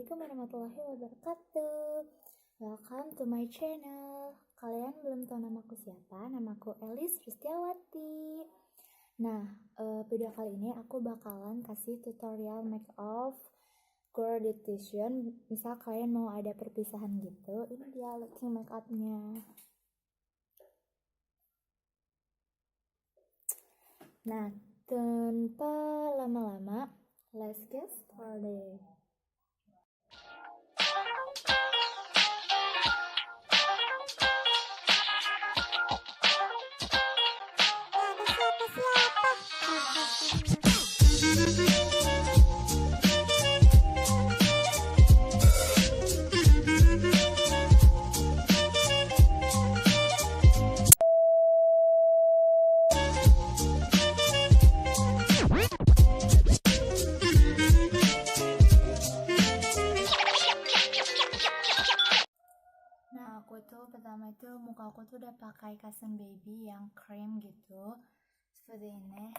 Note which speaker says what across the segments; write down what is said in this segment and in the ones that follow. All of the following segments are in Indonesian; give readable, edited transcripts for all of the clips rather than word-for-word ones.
Speaker 1: Assalamualaikum warahmatullahi wabarakatuh. Welcome to my channel. Kalian belum tahu namaku siapa? Namaku Elis Rustiawati. Nah, video kali ini aku bakalan kasih tutorial make up girl decision. Misal kalian mau ada perpisahan gitu, ini dia looking make upnya. Nah, tanpa lama-lama, let's get started. Nah, aku tuh pertama itu muka aku tuh udah pakai custom baby yang cream gitu, seperti ini.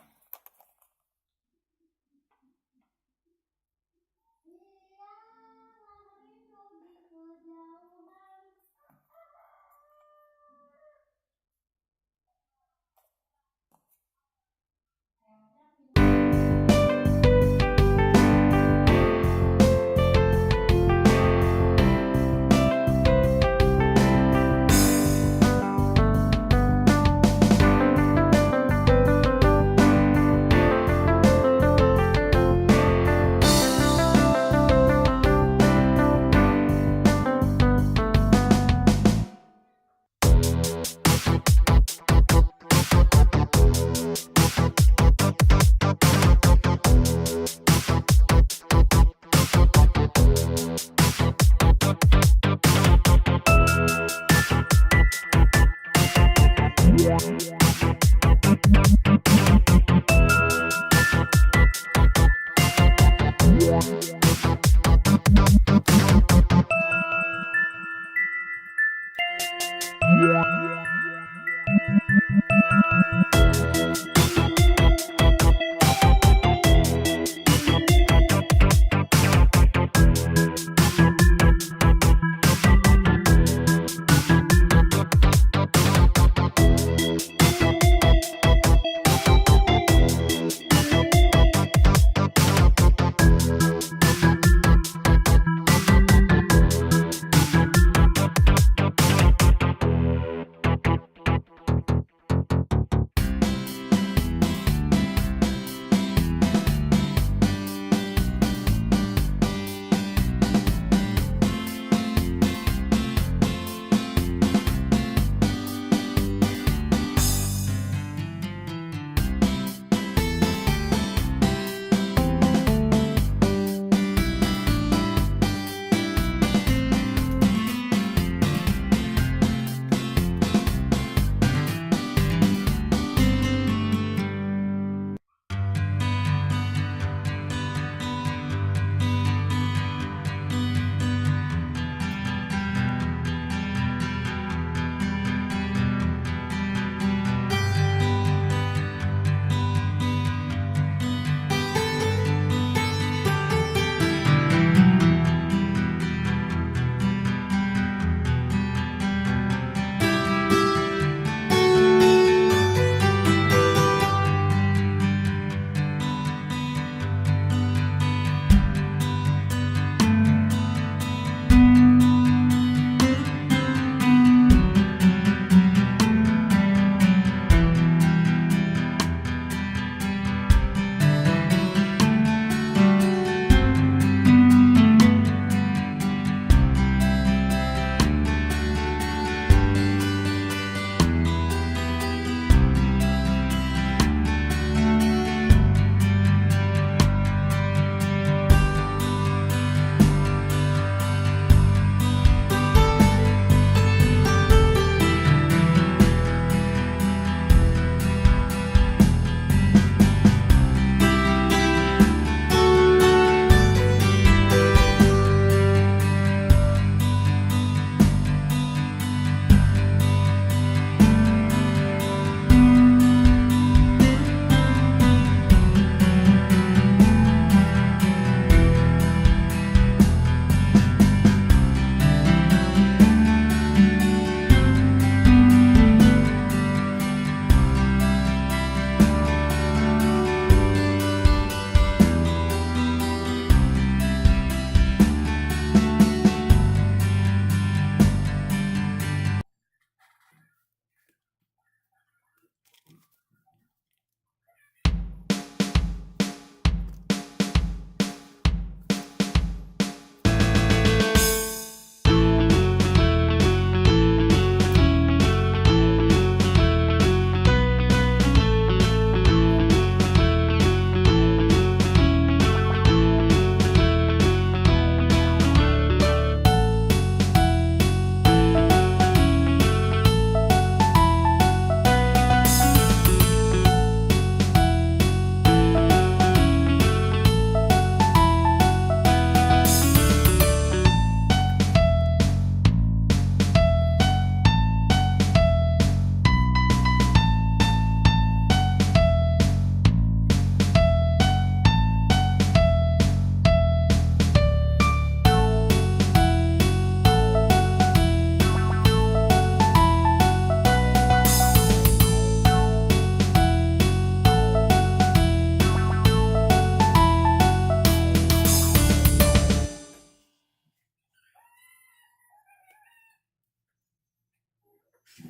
Speaker 1: Nah,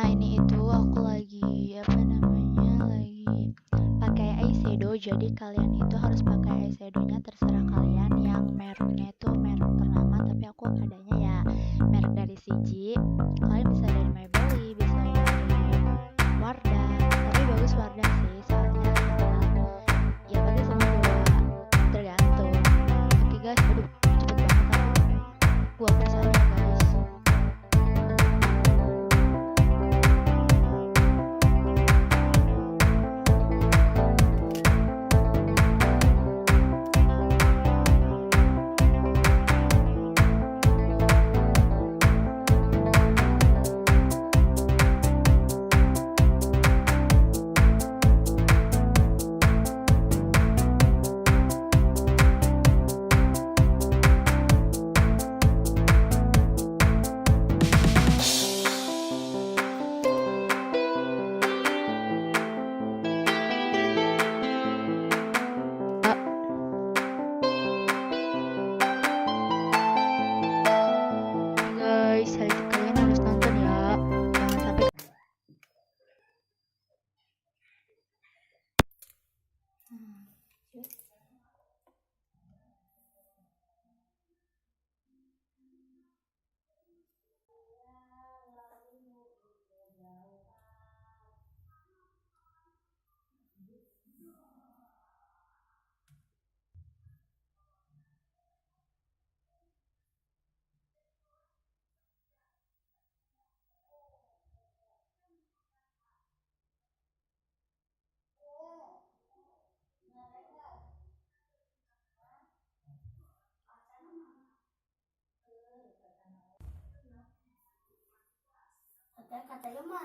Speaker 1: ini itu aku lagi lagi pakai eyeshadow. Jadi kalian itu harus pakai eyeshadownya terserah kalian. Yang mereknya itu merek ternama, tapi aku adanya ya merek dari Siji. Kalian bisa dari Maybelline, bisa dari Wardah. Tapi bagus Wardah sih, soalnya ya pakai sama dua, tergantung. Oke guys, aduh cepet banget aku. Gua percaya guys. Guys, kalian harus nonton ya. Jangan sampai. Katanya mah.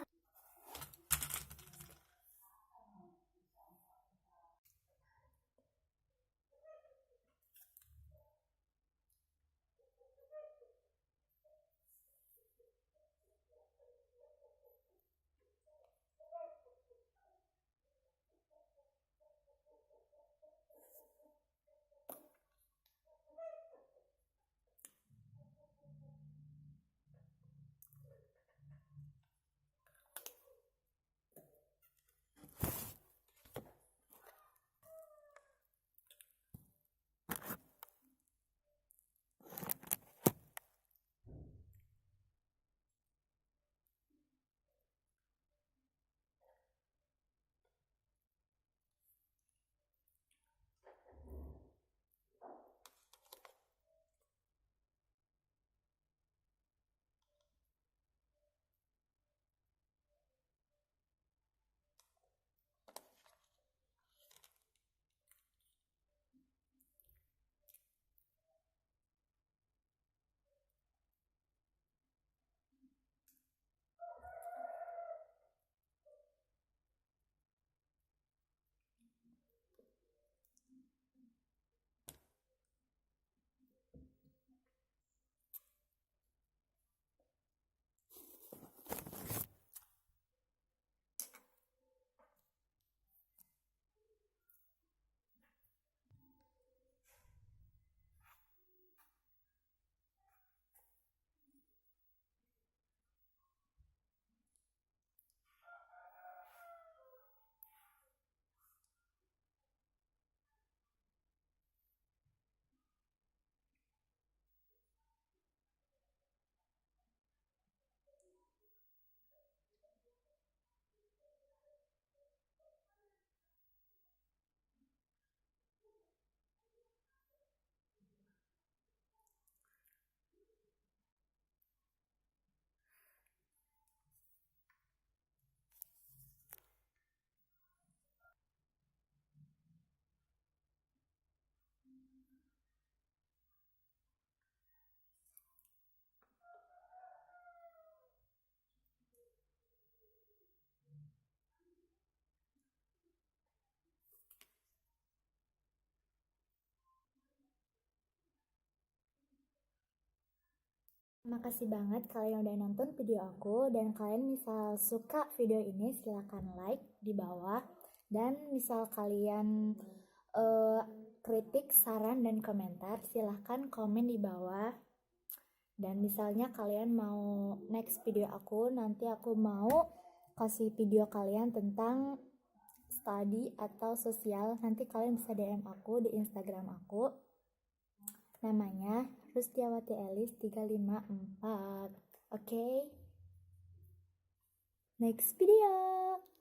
Speaker 1: Makasih banget kalian udah nonton video aku, dan kalian misal suka video ini silahkan like di bawah, dan misal kalian kritik, saran, dan komentar silahkan komen di bawah. Dan misalnya kalian mau next video aku, nanti aku mau kasih video kalian tentang study atau sosial, nanti kalian bisa DM aku di Instagram aku. Namanya Rustiawati Elis 354. Oke? Next video.